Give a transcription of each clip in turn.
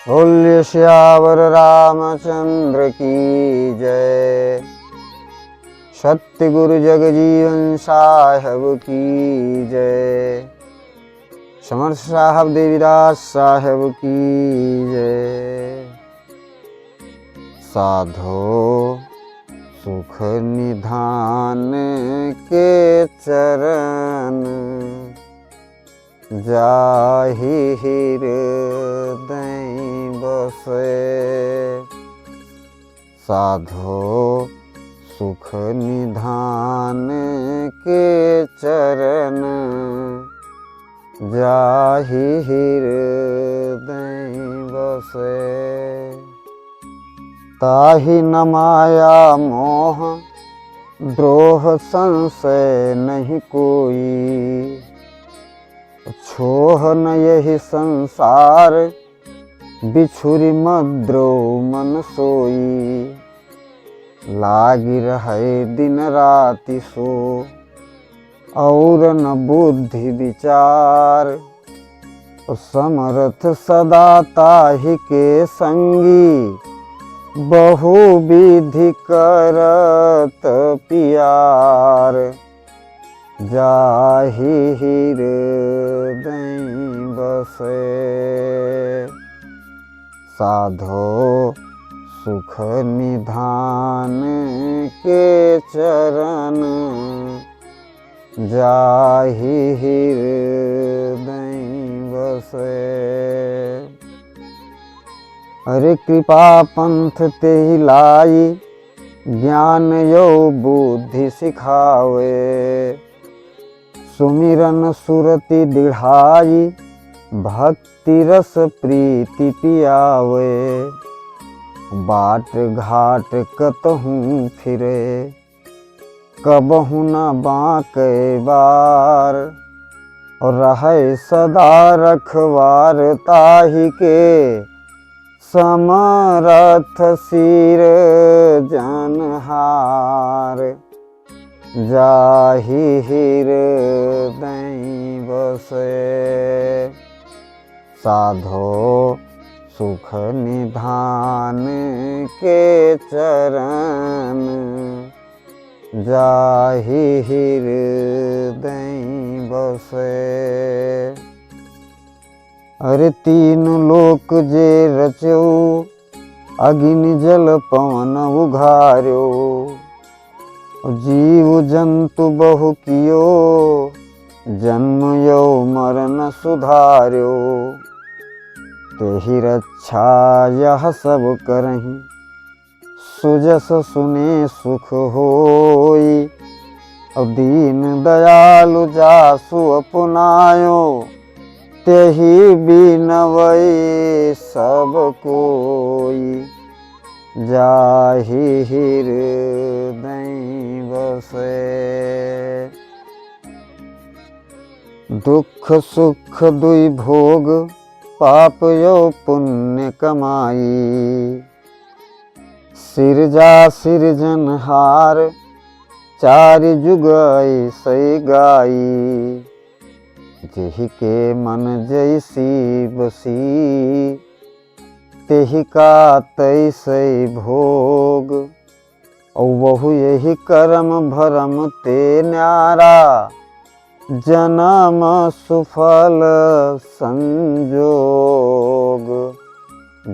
बोलिए श्यावर रामचंद्र की जय। सत्य गुरु जगजीवन साहब की जय। समर्थ साहब देवीदास साहब की जय। साधो सुख निधान के चरण जाहि हृदय बसे। साधो सुख निधान के चरण जाहि हृदय बसे। ताहि न माया मोह द्रोह संशय नहीं कोई। छोह न यही संसार बिछुरी मद्रो मन सोई। लागी रहे दिन राति सो और न बुद्धि विचार। समर्थ सदा ताहि के संगी बहु विधि करत पियार। जाहि हृदय बसे। साधो सुख निधान के चरण जाहि हृदय बसे। अरे कृपा पंथ तेहि लाई ज्ञान यो बुद्धि सिखावे। सुमिरन सुरति दृढ़ाई भक्ति रस प्रीति पियावे। बाट घाट कतहूँ फिरे कबहू न बाँके बार। और रहे सदा रखवार ताहि के समरथ सिर जनहार। जाहि हृदय बसे। साधो सुख निधान के चरण जाहि हृदय बसे। अरे तीन लोक जे रचो अग्नि जल पवन उघार्यो। जीव जंतु बहु कियो जन्म यो मरण सुधार्यो। तेहि रक्षा यह सब करहि सुजस सुने सुख होई। दीन दयालु जासु अपनायो तेहि बिनवै सब कोई। जाहि हृदय बसे। दुख सुख दुई भोग पाप यो पुण्य कमाई। सिरजा सिरजनहार चारि जुग ऐसै गाई। जेहि के मन जैसी बसी तेहि का तैसै भोग। और बहु यही कर्म भरम ते न्यारा जन्म सुफल संजोग।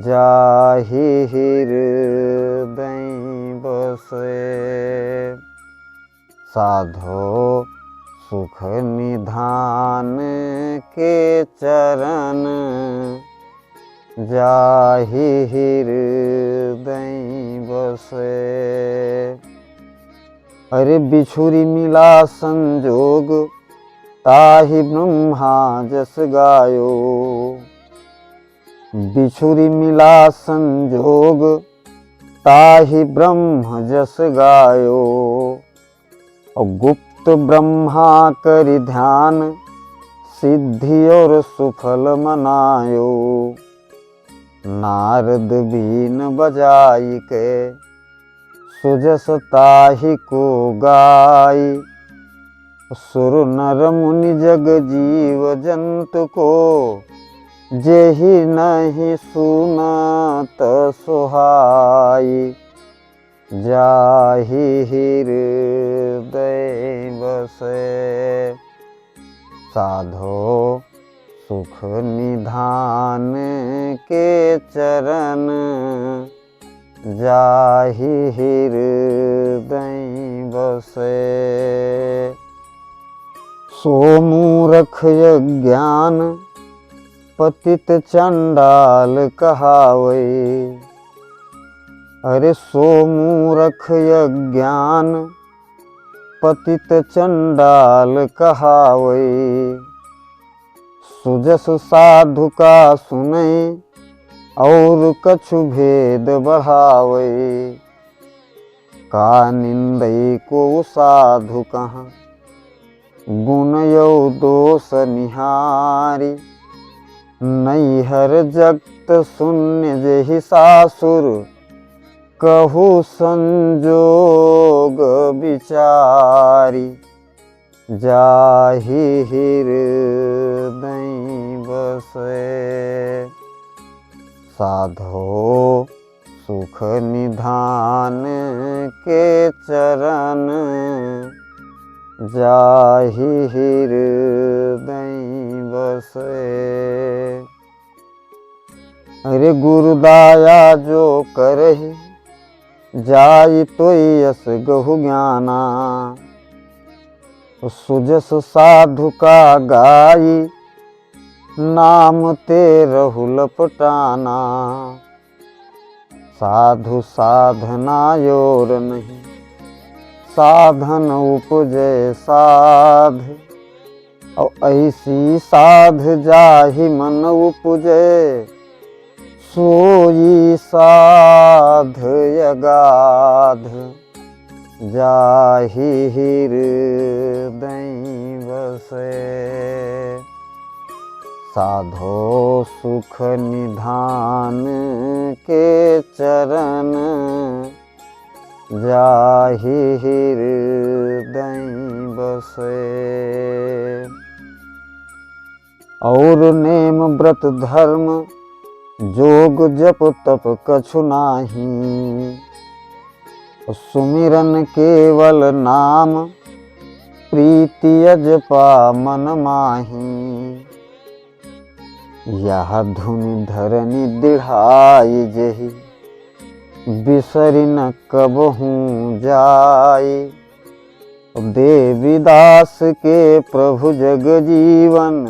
जाहि हृदय बसे। साधो सुख निधान के चरण जाहि हृदय बसे। अरे बिछुरी मिला संजोग ताहि ब्रह्मा जस गायो। बिछुरी मिला संजोग ताहि ब्रह्म जस गायो। और गुप्त ब्रह्मा करि ध्यान सिद्धि और सुफल मनायो। नारद बीन बजाई के सुजस ताहि को गाई। सुर नर मुनि जग जीव जंतु को जेहि नहीं सुनत सोहाई, जाहि हृदय बसे। साधो सुख निधान के चरण, जाहि हृदय बसे। सो मूर्ख अज्ञान पतित चंडाल कहावै। अरे सो मूर्ख अज्ञान पतित चंडाल कहावै। सुजस साधु का सुनै और कछु भेद बढ़ावै। का निंदई को साधु कहाँ, गुण यौ दोष निहारी। नैहर जगत शून्य जेहि सासुर, कहु संजोग विचारी। जाहि हृदय बसे। साधो सुख निधान के चरण, जाहि हृदय बसे। अरे गुरुदाया जो करहि, जाई तोई यस गहु ज्ञाना। सुजस साधु का गाई, नाम ते रहु लपटाना। साधु साधना योर नहीं, साधन उपजे साध। और ऐसी साध जाहि मन उपजे, सोई साध अगाध। जाहि हृदय बसे। साधो सुख निधान के चरण, जाहि हृदय बसे। और नेम व्रत धर्म जोग जप तप कछु नाही। सुमिरन केवल नाम, प्रीति अजपा मन माही। यह धुनि धरनी दिढ़ाई जेहि, बिसरि न कबहू जाई। देवीदास के प्रभु जग जीवन,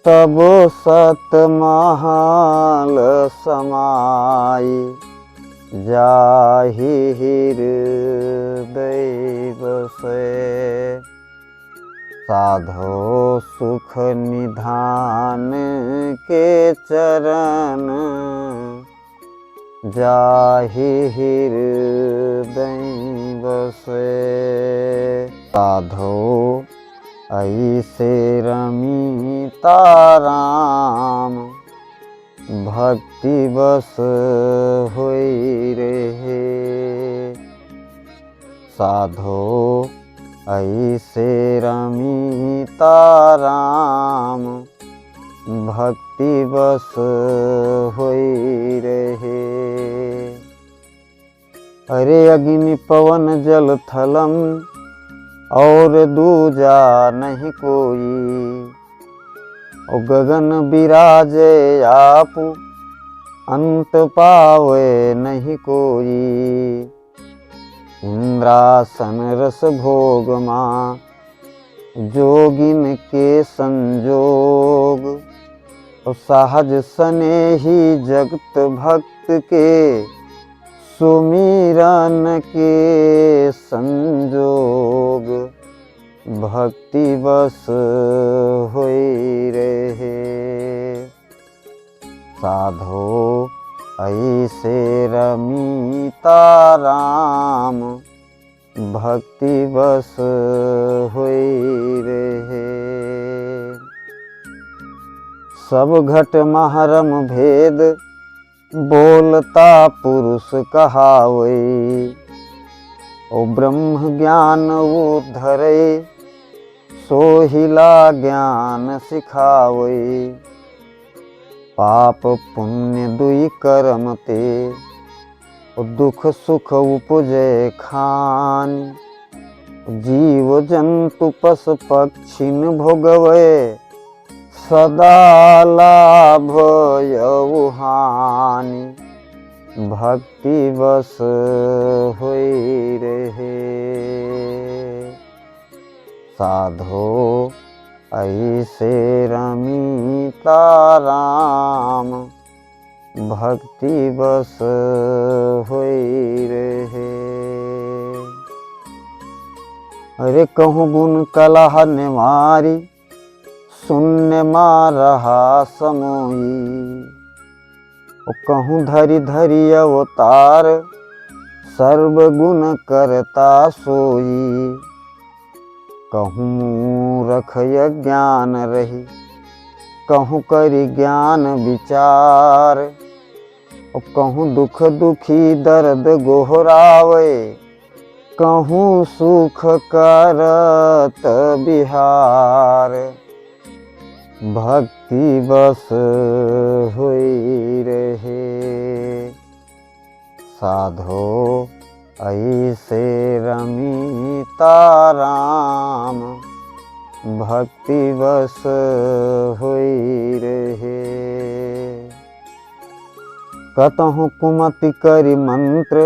तब सत महल समाई। जाहि हृदय बसे। साधो सुख निधान के चरण, जाहि हृदय बसे। साधो ऐसे रमीता राम, भक्ति बस होई रहे। साधो ऐसे रमीता राम, भक्ति बस होई रहे। अरे अग्नि पवन जल थलम, और दूजा नहीं कोई। और गगन बिराजे आपु, अंत पावे नहीं कोई। इंद्रासन रस भोग माँ, जोगिन के संजोग। और सहज स्नेही जगत भक्त के, सुमिरन के संजोग। भक्ति बस होई रहे। साधो ऐसे रमीता राम, भक्ति बस होई रहे। सब घट महरम भेद, बोलता पुरुष कहावै। ओ ब्रह्म ज्ञान वो धरे, सोहिला ज्ञान सिखावै। पाप पुण्य दुई कर्म ते, दुख सुख उपजे खानि। जीव जंतु पशु पक्षिन भोगवे, सदा लाभ यऊ हानि। भक्ति बस होई रहे, साधो ऐसे रमीता राम। भक्ति बस होई रहे। अरे कहूँ गुण कलह निवारी, शून्य मारहा समोई। कहूँ धरि धरि अवतार, सर्वगुण करता सोई। कहूँ मूरख अज्ञान रही, कहूँ करि ज्ञान विचार। कहूँ दुख दुखी दर्द गोहरावे, कहूँ सुख करत बिहार। भक्ति बस होई रहे, साधो ऐसे रमीता राम। भक्ति बस होई रहे। कतहु कुमति करि मंत्र,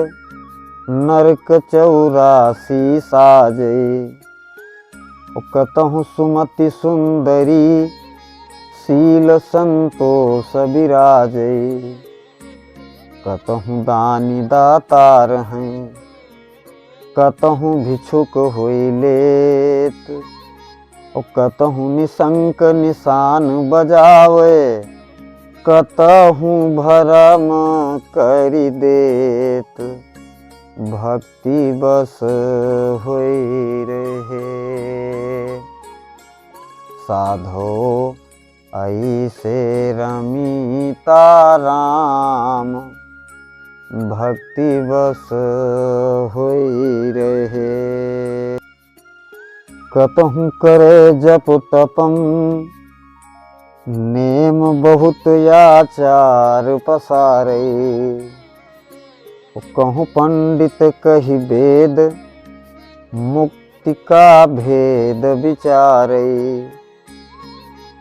नरक 84 साजे। कतहु सुमति सुंदरी, शील संतोष विराजे। कतहु दानी दातार हैं, कतहु भिक्षुक होई लेत। कतहु निशंक निशान बजावे, कतहु भरम करि देत। भक्ति बस होई रहे, साधो ऐसे रमीता राम। भक्ति बस होई रहे। कतहु करे जप तपम, नेम बहुत आचार पसारे। कहूँ पंडित कहि वेद, मुक्ति का भेद विचारे।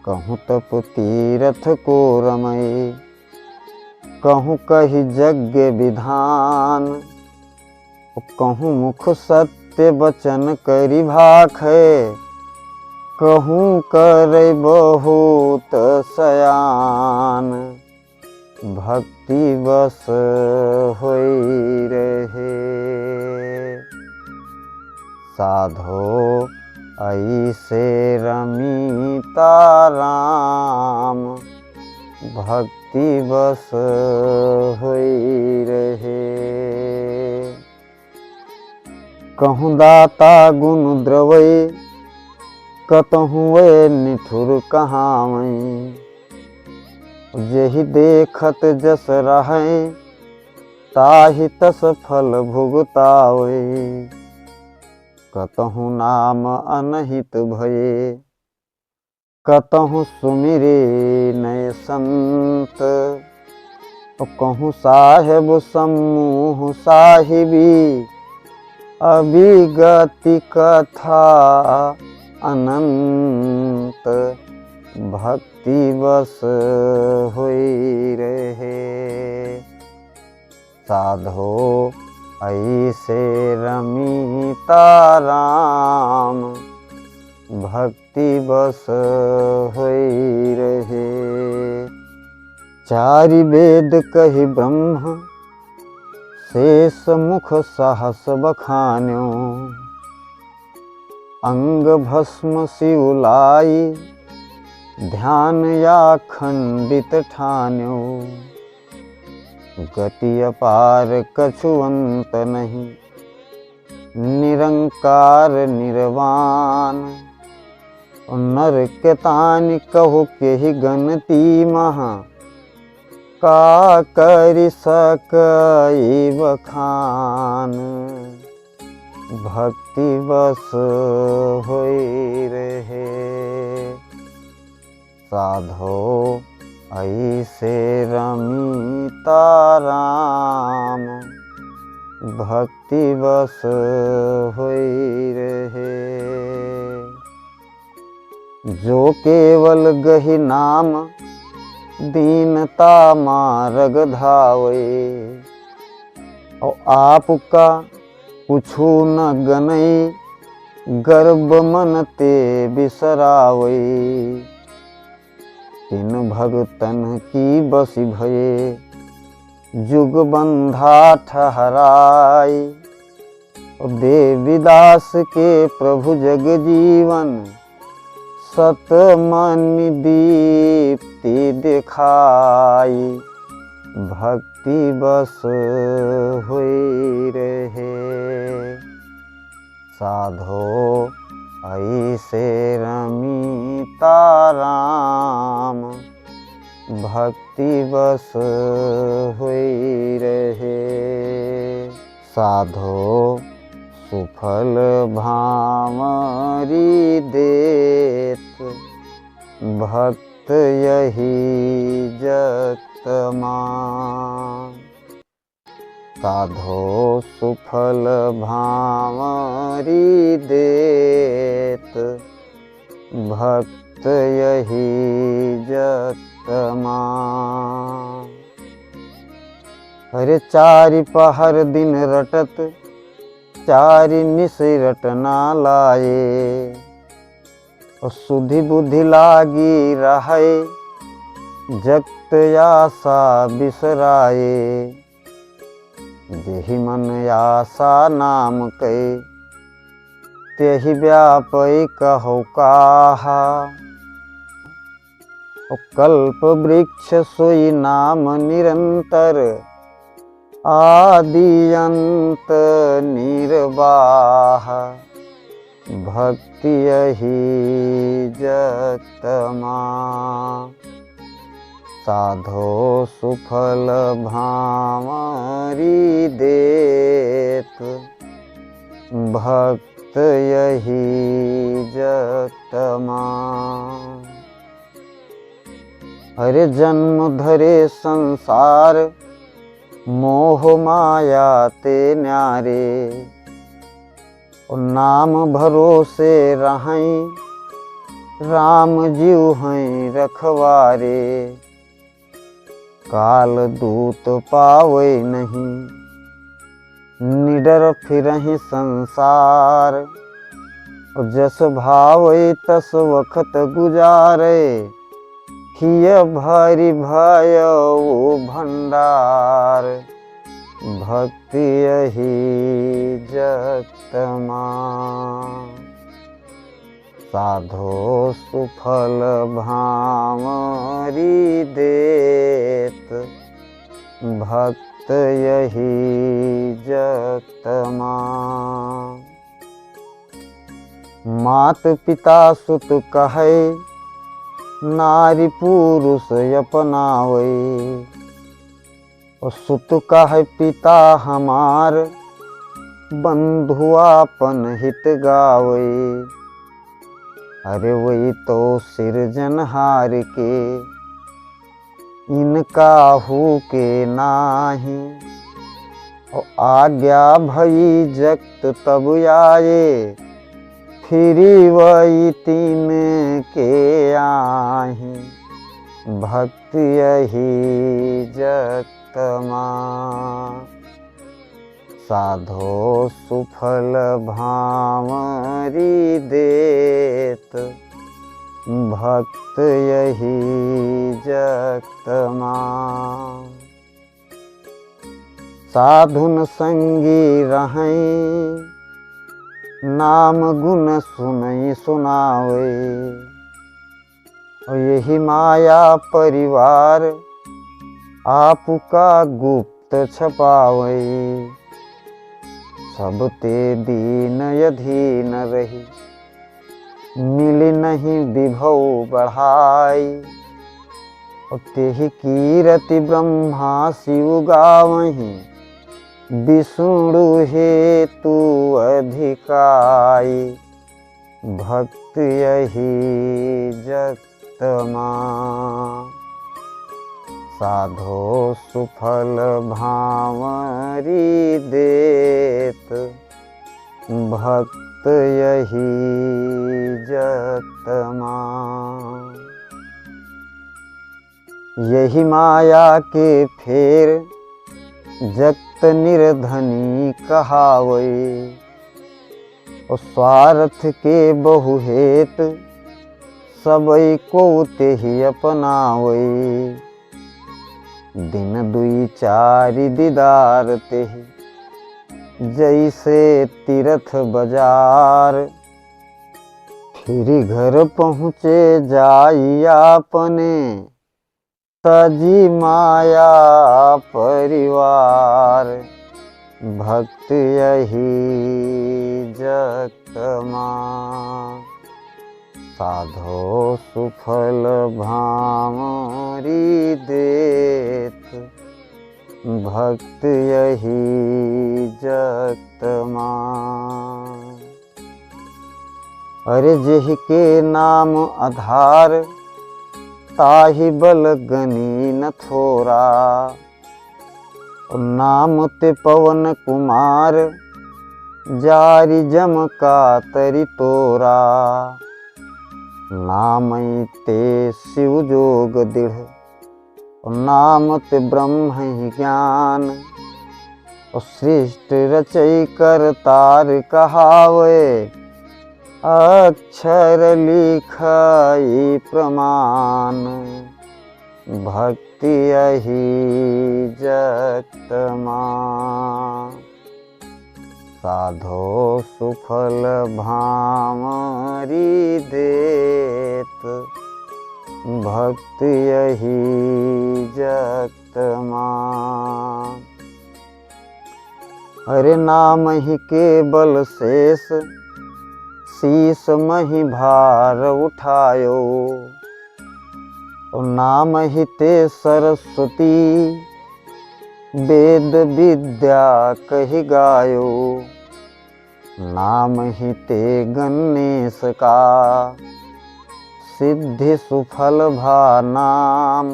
कहूँ तप तीरथ को रमय, कहूँ कहि यज्ञ विधान। कहूँ मुख सत्य वचन करि भाखै, कहूँ करे बहुत सयान। भक्ति बस होई रहे, साधो ऐसे रमीता राम। भक्ति बस होई रहे। कहूँ दाता गुण द्रवै, कतहु वे निठुर कहावै। जेहि देखत जस रहै, ताहि तस फल भुगतावै। कतहु नाम अनहित भये, कतहु सुमिरे नय संत। कहूँ साहेब समूह साहिबी, अभिगति कथा अनंत। भक्ति बस होई रहे, साधो ऐसे रमीता राम। भक्ति बस होई रहे। चारि वेद कहि ब्रह्म, शेष मुख सहस बखान्यो। अंग भस्म शिवलाई, ध्यान या खंडित ठान्यो। गति अपार कछु अंत नहीं, निरंकार निर्वाण। नर के तानि कहु केहि गनती महा, का करि सकई बखान। भक्ति बस होई रहे, साधो ऐसे रमिता राम भक्ति बस होई रहे। जो केवल गहि नाम दीनता मार्ग धावे, और आपका कुछु न गनई गर्भ मन ते बिसरावे। तिन भगतन की बसी भये जुग बंधा ठहराई। देवीदास के प्रभु जग जीवन सत मन दीप्ति दिखाई। भक्ति बस हुई रहे। साधो ऐसे रमिता राम भक्ति बस हुई रहे। साधो सुफल भामरी देत भक्त यही जगत मान। साधो सुफल भामरी देत भक्त यही जगत मान। अरे चारि पहर दिन रटत चारि निस रटना लाए। और सुधि बुद्धि लागी रहे जगत आशा बिसराए। जेहि मन आशा नाम कहे तेहि व्यापै कहो काहा। कल्प वृक्ष सोई नाम निरंतर आदि अंत निर्वाह। भक्ति यही जगत मान। साधो सुफल भामरी देत भक्त यही जगत मान। हरे जन्म धरे संसार मोह माया ते न्यारे। और नाम भरोसे रहें राम जीव हैं रखवारे। काल दूत पावे नहीं निडर फिरहि संसार। और जस भावे तस वक्त गुजारे। हिय भरी भयो भंडार। भक्ति यही जगत मान। साधो सुफल भामरी देत भक्त यही जगत मान। मात पिता सुत कहे नारी पुरुष अपनावे। और सुत कहे पिता हमार बंधु आपन हित गावे। अरे वही तो सिरजनहार के इनका हु के नाही। और आज्ञा भई जगत तब आए फिरी वही तीन के आही। भक्ति यही जगत मान। साधो सुफल भामरी देत भक्त यही जगत मान। साधुन संगी रहें नाम गुण सुनई सुनावे। और यही माया परिवार आपका गुप्त छपावे। सब ते दीन अधीन रही मिली नहीं विभव बढ़ाई। और तेहि कीरति ब्रह्मा शिव गावहीं विष्णु हेतु अधिकाई। भक्त यही जगत मान। साधो सुफल भांवरी देत, भक्त यही जगत मां। यही माया के फेर जगत निर्धनी कहावै, और स्वार्थ के बहु हेत सबई को तेहि अपनावै। दिन दुई चारि दीदार तेहि, जैसे तीर्थ बाजार। फिर घर पहुँचे जाई आपने, तजी माया परिवार। भक्त यही जगत मां, साधो सुफल भांवरी देत, भक्त यही जगत मां। अरे जेहि के नाम आधार, ताहि बल गनी न थोरा। नाम ते पवन कुमार, जारि जम का तरि तोरा। नाम ते शिव जोग दृढ़, नाम ते ब्रह्म ही ज्ञान। सृष्टि रचई करतार कहावे, अक्षर लिखाई प्रमाण। भक्ति यही जगत मां, साधो सुफल भांवरी देत, भक्त यही जगत मां। अरे नाम ही केवल शेष, शीस मही भार उठायो। नाम ही ते सरस्वती, वेद विद्या कही गायो। नाम ही ते गणेश का, सिद्धि सुफल भा नाम।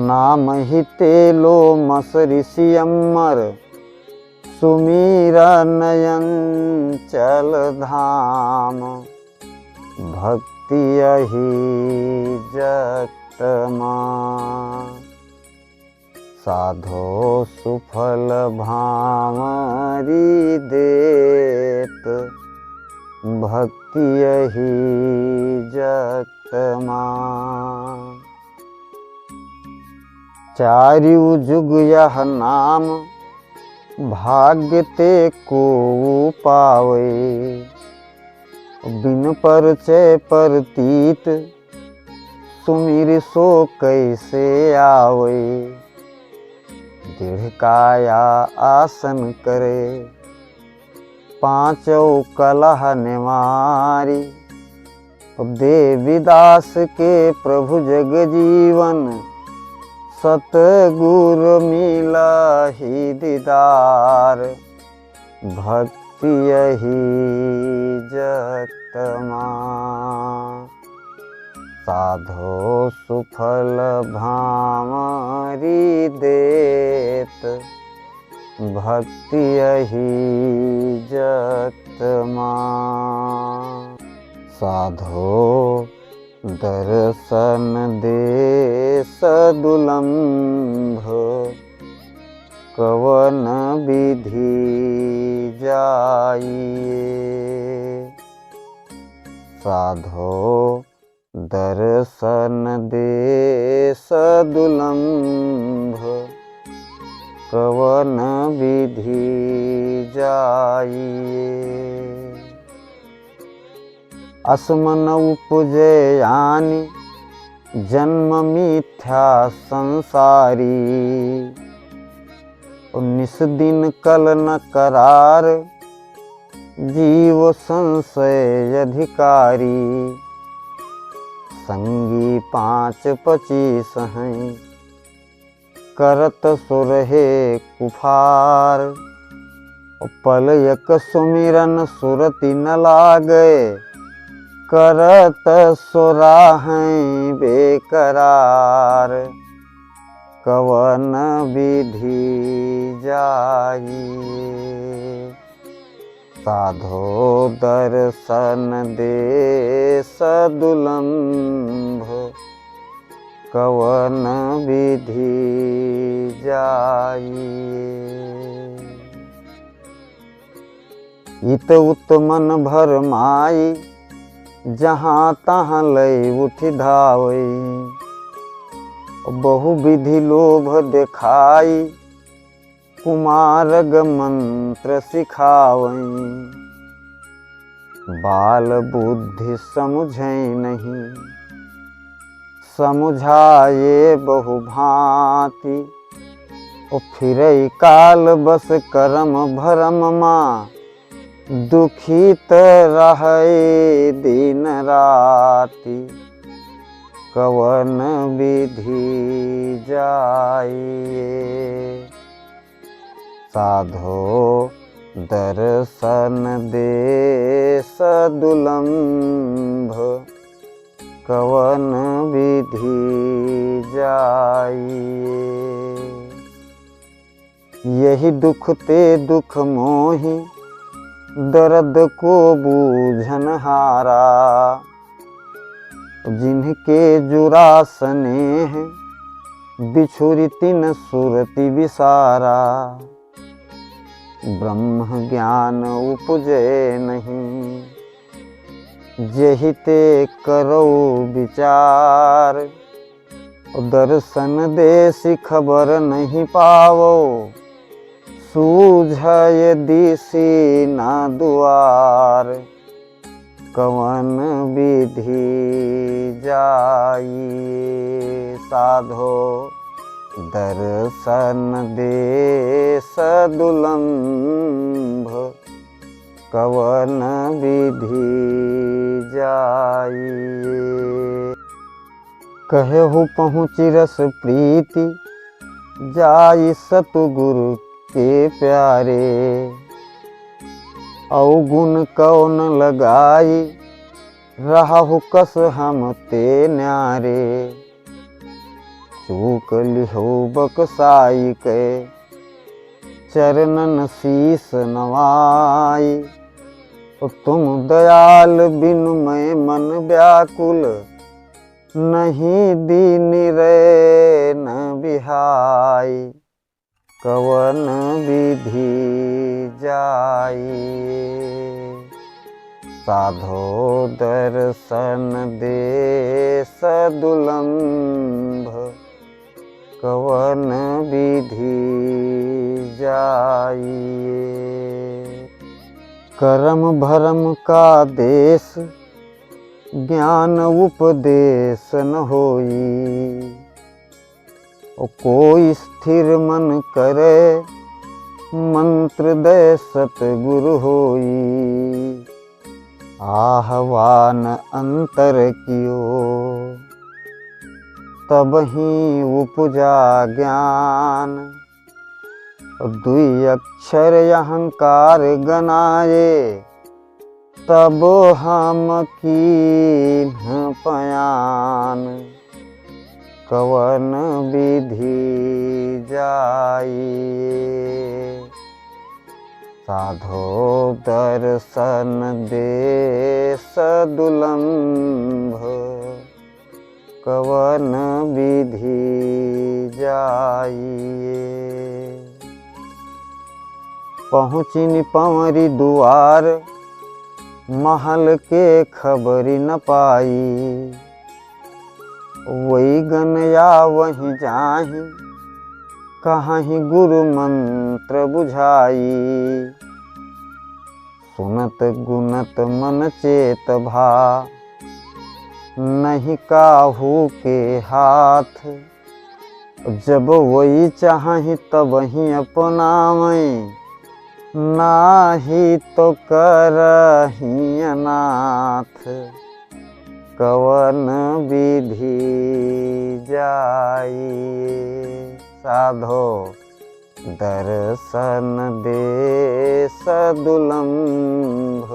नाम ही ते लोमस ऋषि अमर, सुमीरा नयन चल धाम। भक्ति यही जगत मां, साधो सुफल भांवरी देत, भक्ति यही जगत मां। चारिउ जुग यह नाम, भाग्य ते को पावे। बिन परिचय प्रतीत, सुमिर सो कैसे आवे। दृढ़ काया आसन करे, पांचौ कलह निवारी। देवीदास के प्रभु जग जीवन, सतगुरु मिला ही दीदार। भक्ति यही जगत मां, साधो सुफल भांवरी देत, भक्ति यही जगत मां। साधो दर्शन दे सदुलंभ, कवन विधि जाइए। साधो दर्शन दे सदुलंभ, कवन विधि जाइए। असमन उपजे यानि, जन्म मिथ्या संसारी। 19 दिन कल न करार, जीव संशय अधिकारी। संगी 5 25 हैं, करत सुरहे कुफार। पल एक सुमिरन सुरति न लागे, करत सुराहें बेकरार। कवन विधि जाइए। साधो दर्शन दे सदुलंभ, कवन विधि जाइए। इत उत मन भर माई, जहाँ तहाँ लय उठ धावई। बहु विधि लोभ देखाई, कुमारग मंत्र सिखावई। बाल बुद्धि समुझै नहीं, समुझाए बहु भांति। फिरई काल बस करम भरम माँ, दुखित रहै दिन राति। कवन विधि जाइए। साधो दर्शन दे सदुलंभ, कवन विधि जाइए। यही दुख ते दुख मोहि, दर्द को बूझन हारा। जिनके जुरा स्नेह, बिछुरी तिन सुरति विसारा। ब्रह्म ज्ञान उपजे नहीं, जेहि ते करो विचार। दर्शन देसी खबर नहीं पावो, सूझय दिसी ना दुआर। कवन विधि जाइए। साधो दर्शन दे सदुलंभ, कवन विधि जाइए। कहहु पहुँची रस प्रीति, जाई सतगुरु के प्यारे। अवगुण कौन लगाई, रहु कस हम ते न्यारे। चूक लिहो बकसाई के, चरणन शीस नवाई। तुम दयाल बिनु मैं मन व्याकुल, नहीं दीन रे न बिहाई। कवन विधि जाइए। साधो दर्शन दे सदुलंभ, कवन विधि जाइए। करम भरम का देश, ज्ञान उपदेश न होई। कोई स्थिर मन करे, मंत्र दे सतगुरु होई। आह्वान अंतर कियो, तब ही उपजा ज्ञान। दुई अक्षर अहंकार गनाए, तब हम कीन्ह पयान। कवन विधि जाइए। साधो दर्शन दे सदुलंभ, कवन विधि जाइए। पहुँचिन पंवरी दुआर, महल के खबरी न पाई। वही गनया वहीं जाहि, कहीं गुरु मंत्र बुझाई। सुनत गुनत मन चेत भा, नहीं काहू के हाथ। जब वही चाहि तब ही अपनावै, नाही तो करही अनाथ। कवन विधि जाइए। साधो दर्शन दे सदुलंभ,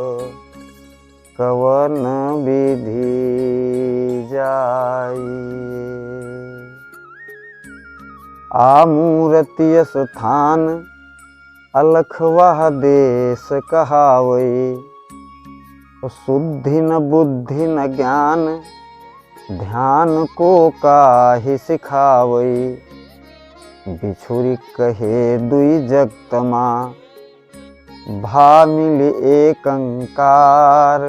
कवन विधि जाइए। आमूरति स्थान अलख वह देश कहावै। शुद्धि न बुद्धि न ज्ञान ध्यान को काहि सिखावै। बिछुरी कहे दुई जगतमा भा मिल एकंकार।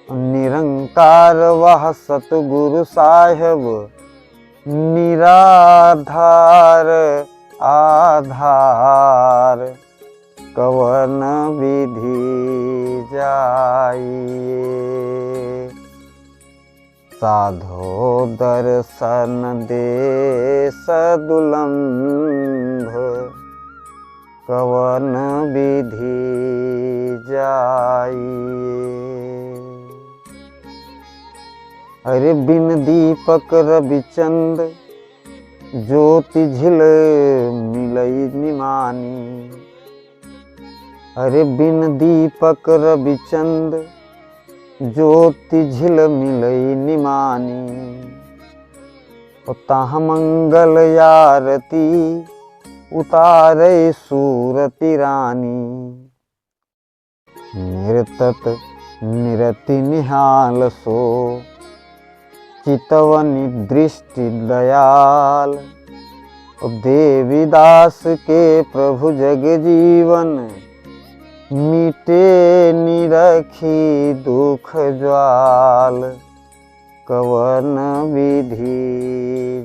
निरंकार वह सतगुरु साहेब निराधार आधार। कवन विधि जाइए साधो दर्शन दे सदुलंभ। कवन विधि जाइए। अरे बिन दीपक रविचंद ज्योति झिल मिलई निमानी। अरे बिन दीपक रविचंद ज्योति झिल मिलई निमानी। ताह मंगल यारती उतारे सूरति रानी। निरतत निरति निहाल सो चितवनि दृष्टि दयाल। देवीदास के प्रभु जग जीवन मिटे निरखी दुख ज्वाल। कवन विधि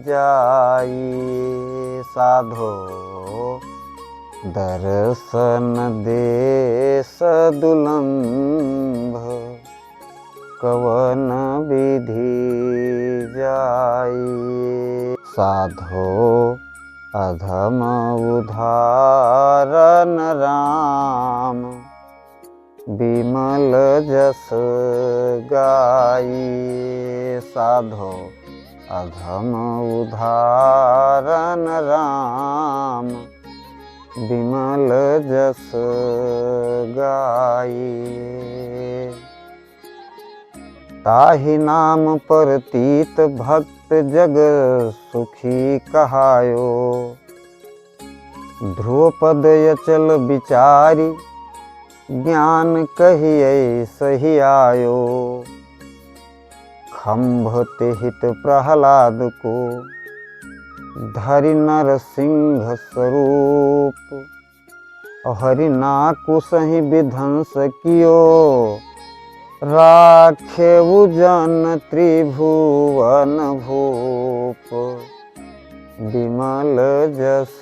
जाइए साधो दर्शन दे सदुलंभ। कवन विधि जाइए साधो अधम उधारन राम। बिमल जस गाइए साधो अधम उधारन राम। बिमल जस गाइए। ताहि नाम परतीत भक्त जग सुखी कहायो। ध्रुवपद अचल विचारी ज्ञान कहिए सही आयो। खम्भ तेहित प्रहलाद को धरि नरसिंह स्वरूप। हरि नाकु सही विध्वंस कियो राखेउ जन त्रिभुवन भूप। बिमल जस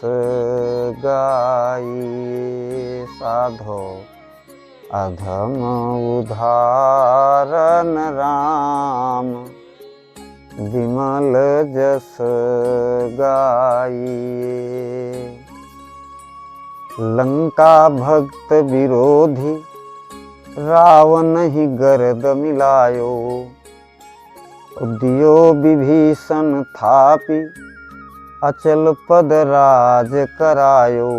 गाइए साधो अधम उधारन राम। बिमल जस गाइए। लंका भक्त विरोधी रावण ही गर्द मिलायो। दियो विभीषण थापि अचल पद राज करायो।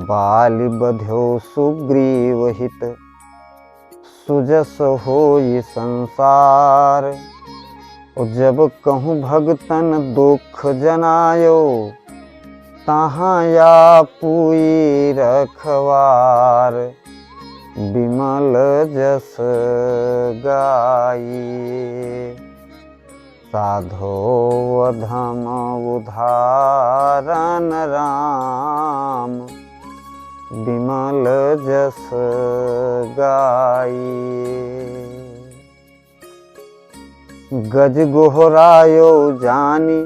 बालि बध्यो सुग्रीव हित सुजस होई संसार। जब कहूँ भगतन दुख जनायो तहाँ या पुई रखवार। बिमल जस गाइए साधो अधम उधारन राम। बिमल जस गाइए। गज गोहरायो जानी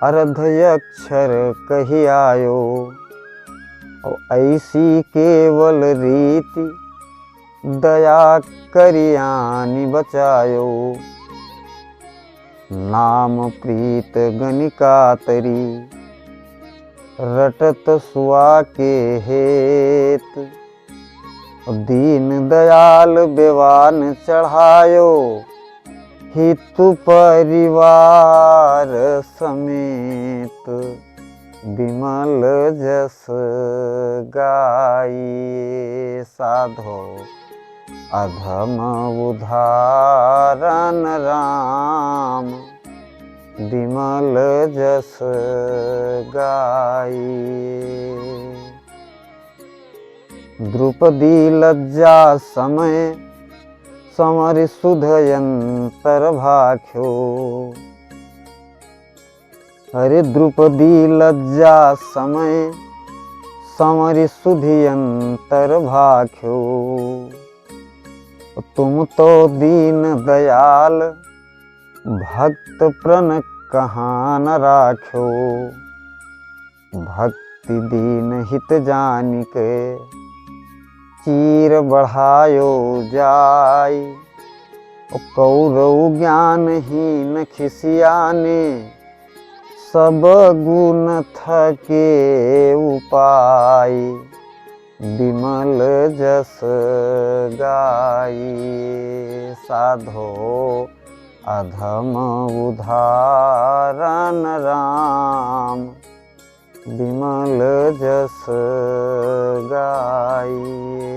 अर्ध अक्षर कही आयो। ऐसी केवल रीति दया करियानि बचायो। नाम प्रीत गणिका तरी रटत सुआ के हेत। दीन दयाल बेवान चढ़ायो हितु परिवार समेत। बिमल जस गाइए साधो अधम उधारन राम। विमल जस गाइए। द्रुपदी लज्जा समय समर सुधयंतर भाख्यो। अरे द्रुपदी लज्जा समय समर सुधियंतर भाख्यो। तुम तो दीन दयाल भक्त प्रण कहाँ न राख्यो। भक्ति दीन हित जानिके चीर बढ़ायो जाय। कौरव ज्ञानहीन खिसियाने सब गुण थके उपाय। विमल जस गाइए। साधो अधम उदाहरण राम। विमल जस गाइए।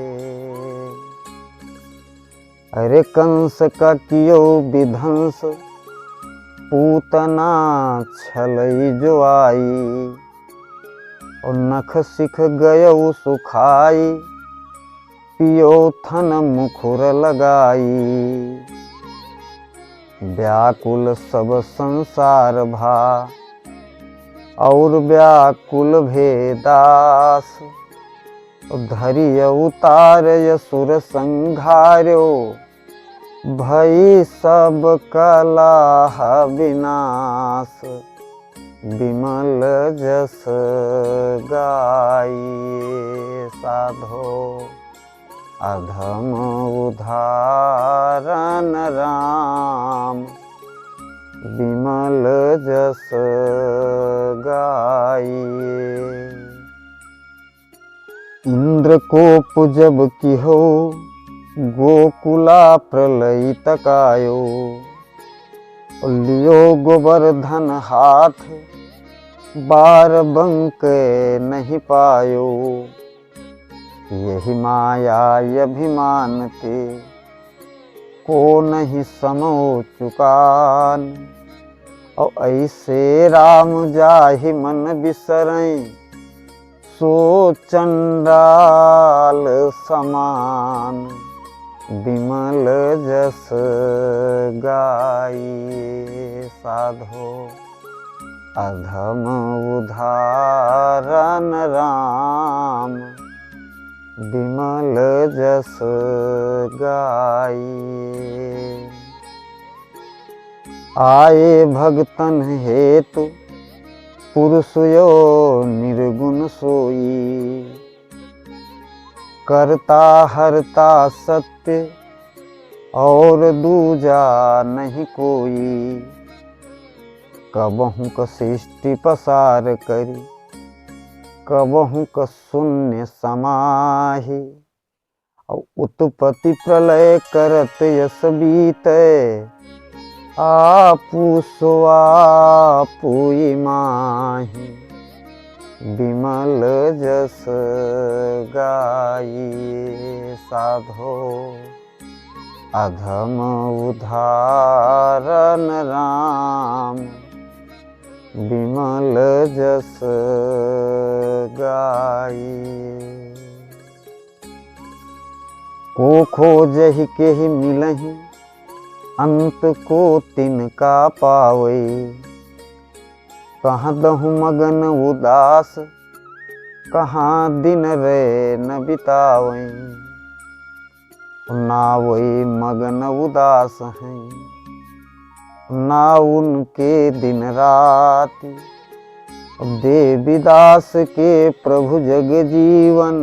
अरे कंस का कियो विध्वंस पूतना छलई जो आई। और नख सिख गयो सुखाई पियो थन मुखुर लगाई। व्याकुल सब संसार भा और व्याकुल भेदास। धरिय उतार असुर संघार्यो भई सब कलह विनाश। विमल जस गाइए। साधो अधम उदाहरण राम। विमल जस गाइए। इंद्र को जब किहो गोकुला प्रलय तकायो। लियो गोवर्धन हाथ बार बंक नहीं पायो। यही माया अभिमान ते को नहीं समो चुकान। और ऐसे राम जाहि मन बिसरई सो चंडाल समान। विमल जस गाइए। साधो अधम उदाहरण राम। विमल जस गाइए। आए भगतन हेतु पुरुष यो निर्गुण सोई। करता हरता सत्य और दूजा नहीं कोई। कबहु क सृष्टि पसार करी कबहु क शून्य समाहि। और उत्पत्ति प्रलय करत यस बीते आपु सो आपुई माहि। विमल जस गाइए। साधो अधम उदाहरण राम। विमल जस गाइए। को खोजहि के ही मिलहि अंत को तिनका पावै। कहाँ दहु मगन उदास कहाँ दिन रे न बितावै। ना वही मगन उदास हैं ना उनके दिन रात। देवीदास के प्रभु जग जीवन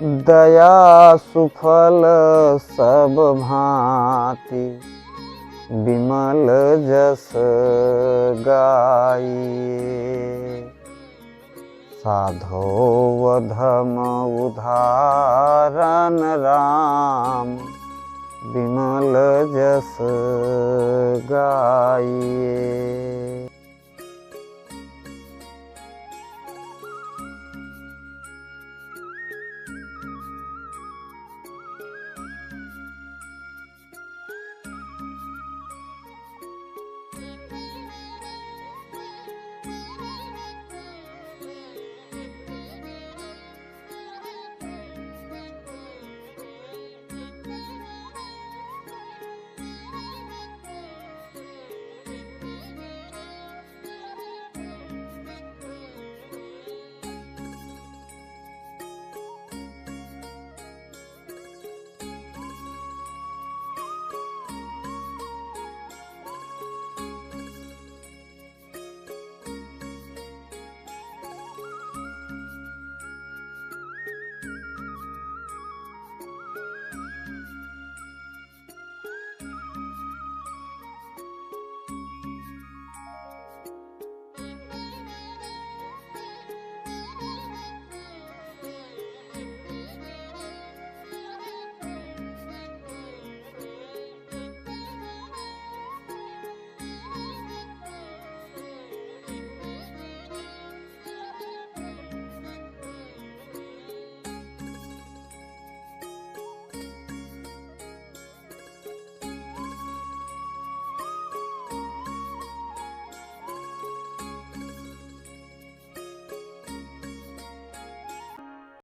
दया सुफल सब भांति। विमल जस गाइए। साधो अधम उदाहरण राम। विमल जस गाइए।